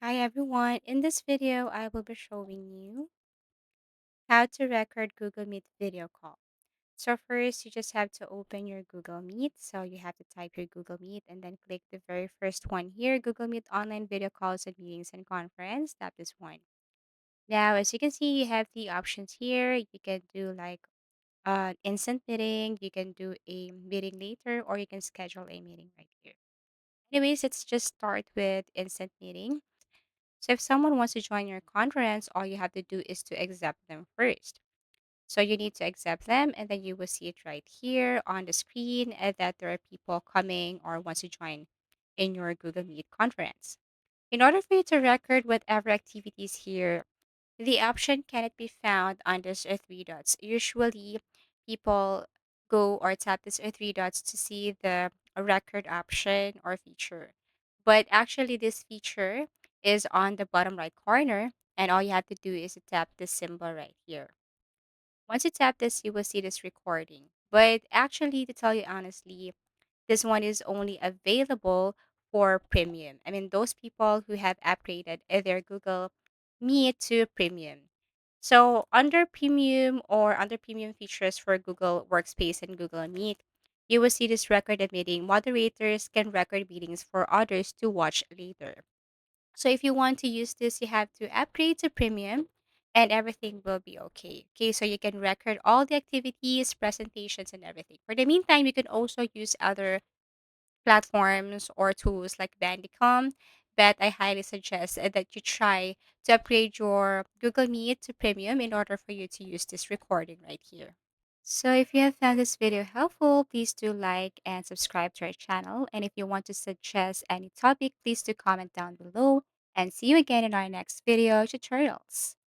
Hi everyone, in this video I will be showing you how to record Google Meet video call. So first you just have to open your Google Meet. So you have to type your Google Meet and then click the very first one here, Google Meet online video calls and meetings and conference. Tap this one. Now as you can see you have the options here. You can do like an instant meeting, you can do a meeting later, or you can schedule a meeting right here. Anyways, let's just start with instant meeting. So if someone wants to join your conference, all you have to do is to accept them first. So you need to accept them, and then you will see it right here on the screen that there are people coming or wants to join in your Google Meet conference. In order for you to record whatever activities here, the option cannot be found on these three dots. Usually, people go or tap these three dots to see the record option or feature. But actually, this feature is on the bottom right corner, and all you have to do is to tap this symbol right here. Once you tap this, you will see this recording. But actually, to tell you honestly, this one is only available for premium. I mean, those people who have upgraded their Google Meet to premium. So, under premium or under premium features for Google Workspace and Google Meet, you will see this recorded meeting. Moderators can record meetings for others to watch later. So, if you want to use this, you have to upgrade to premium and everything will be okay. Okay, so you can record all the activities, presentations, and everything. For the meantime, you can also use other platforms or tools like Bandicom, but I highly suggest that you try to upgrade your Google Meet to premium in order for you to use this recording right here. So if you have found this video helpful, please do like and subscribe to our channel. And if you want to suggest any topic, please do comment down below. And see you again in our next video tutorials.